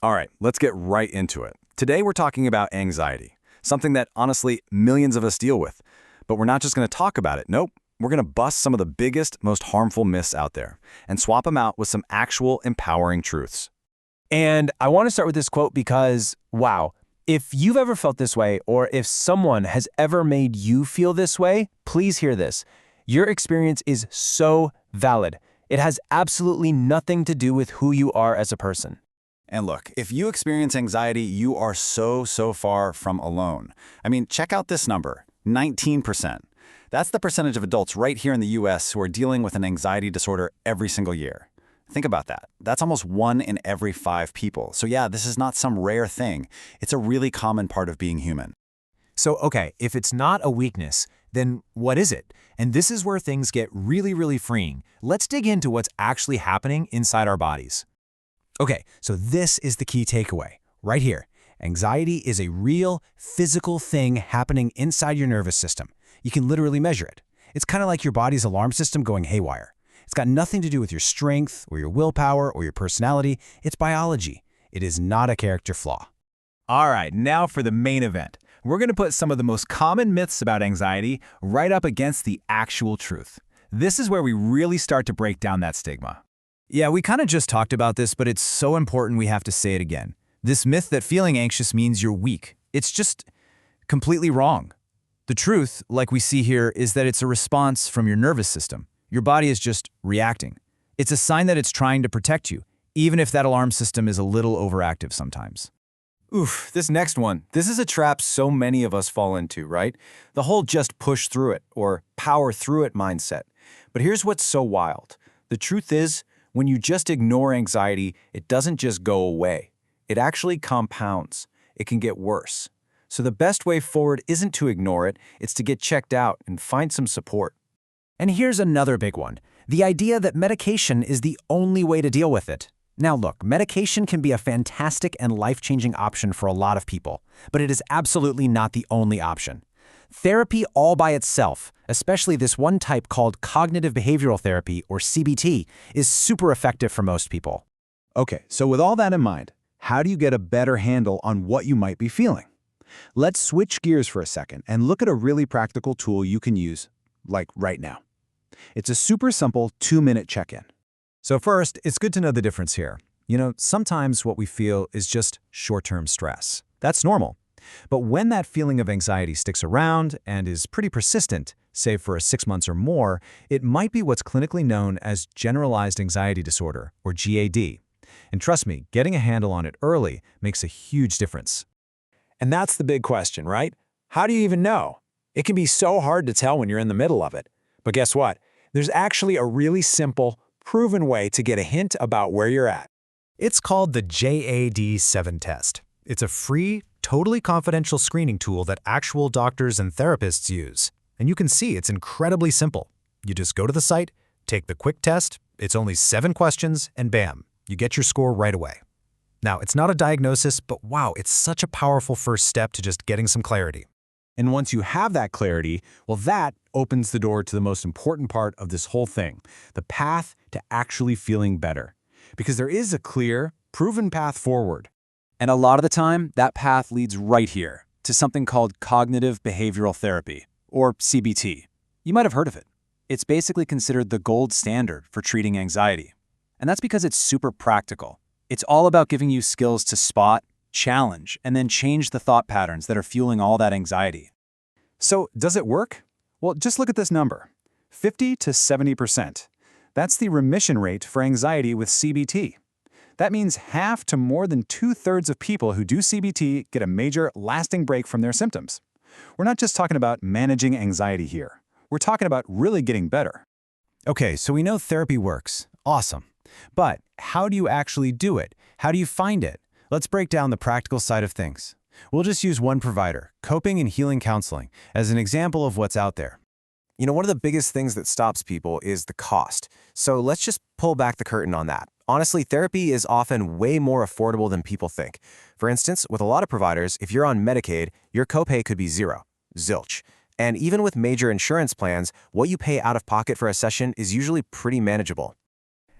All right, let's get right into it. Today we're talking about anxiety, something that honestly millions of us deal with. But we're not just going to talk about it. Nope. We're going to bust some of the biggest, most harmful myths out there and swap them out with some actual empowering truths. And I want to start with this quote because, wow, if you've ever felt this way or if someone has ever made you feel this way, please hear this. Your experience is so valid. It has absolutely nothing to do with who you are as a person. And look, if you experience anxiety, you are so far from alone. I mean, check out this number, 19%. That's the percentage of adults right here in the US who are dealing with an anxiety disorder every single year. Think about that. That's almost 1 in every 5 people. So yeah, this is not some rare thing. It's a really common part of being human. So, okay, if it's not a weakness, then what is it? And this is where things get really freeing. Let's dig into what's actually happening inside our bodies. Okay, so this is the key takeaway, right here. Anxiety is a real, physical thing happening inside your nervous system. You can literally measure it. It's kind of like your body's alarm system going haywire. It's got nothing to do with your strength or your willpower or your personality. It's biology. It is not a character flaw. All right, now for the main event. We're going to put some of the most common myths about anxiety right up against the actual truth. This is where we really start to break down that stigma. Yeah, we kind of just talked about this, but it's so important we have to say it again. This myth that feeling anxious means you're weak, it's just completely wrong. The truth, like we see here, is that it's a response from your nervous system. Your body is just reacting. It's a sign that it's trying to protect you, even if that alarm system is a little overactive sometimes. Oof, this next one. This is a trap so many of us fall into, right? The whole just push through it or power through it mindset. But here's what's so wild. The truth is, when you just ignore anxiety, it doesn't just go away. It actually compounds. It can get worse. So the best way forward isn't to ignore it, it's to get checked out and find some support. And here's another big one. The idea that medication is the only way to deal with it. Now look, medication can be a fantastic and life-changing option for a lot of people, but it is absolutely not the only option. Therapy all by itself, especially this one type called cognitive behavioral therapy, or CBT, is super effective for most people. Okay, so with all that in mind, how do you get a better handle on what you might be feeling? Let's switch gears for a second and look at a really practical tool you can use, like right now. It's a super simple 2-minute check-in. So first, it's good to know the difference here. You know, sometimes what we feel is just short-term stress. That's normal. But when that feeling of anxiety sticks around and is pretty persistent, say for 6 months or more, it might be what's clinically known as generalized anxiety disorder, or GAD. And trust me, getting a handle on it early makes a huge difference. And that's the big question, right? How do you even know? It can be so hard to tell when you're in the middle of it. But guess what? There's actually a really simple, proven way to get a hint about where you're at. It's called the JAD-7 test. It's a free, totally confidential screening tool that actual doctors and therapists use. And you can see it's incredibly simple. You just go to the site, take the quick test, it's only 7 questions, and bam, you get your score right away. Now, it's not a diagnosis, but wow, it's such a powerful first step to just getting some clarity. And once you have that clarity, well, that opens the door to the most important part of this whole thing, the path to actually feeling better. Because there is a clear, proven path forward. And a lot of the time, that path leads right here to something called cognitive behavioral therapy, or CBT. You might have heard of it. It's basically considered the gold standard for treating anxiety. And that's because it's super practical. It's all about giving you skills to spot, challenge, and then change the thought patterns that are fueling all that anxiety. So, does it work? Well, just look at this number, 50 to 70%. That's the remission rate for anxiety with CBT. That means half to more than 2/3 of people who do CBT get a major, lasting break from their symptoms. We're not just talking about managing anxiety here. We're talking about really getting better. Okay, so we know therapy works. Awesome. But how do you actually do it? How do you find it? Let's break down the practical side of things. We'll just use one provider, Coping and Healing Counseling, as an example of what's out there. You know, one of the biggest things that stops people is the cost. So let's just pull back the curtain on that. Honestly, therapy is often way more affordable than people think. For instance, with a lot of providers, if you're on Medicaid, your copay could be zero, zilch. And even with major insurance plans, what you pay out of pocket for a session is usually pretty manageable.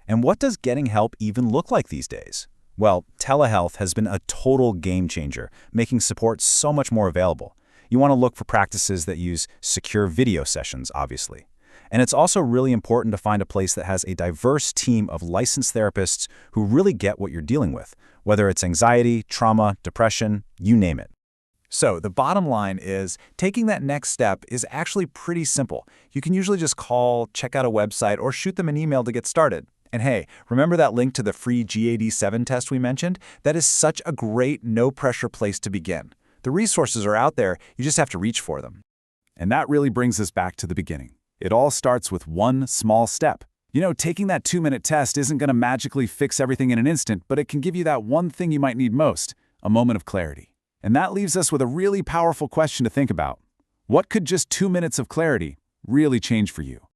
And what does getting help even look like these days? Well, telehealth has been a total game changer, making support so much more available. You want to look for practices that use secure video sessions, obviously. And it's also really important to find a place that has a diverse team of licensed therapists who really get what you're dealing with, whether it's anxiety, trauma, depression, you name it. So the bottom line is, taking that next step is actually pretty simple. You can usually just call, check out a website, or shoot them an email to get started. And hey, remember that link to the free GAD-7 test we mentioned? That is such a great, no-pressure place to begin. The resources are out there, you just have to reach for them. And that really brings us back to the beginning. It all starts with one small step. You know, taking that 2-minute test isn't going to magically fix everything in an instant, but it can give you that one thing you might need most, a moment of clarity. And that leaves us with a really powerful question to think about. What could just 2 minutes of clarity really change for you?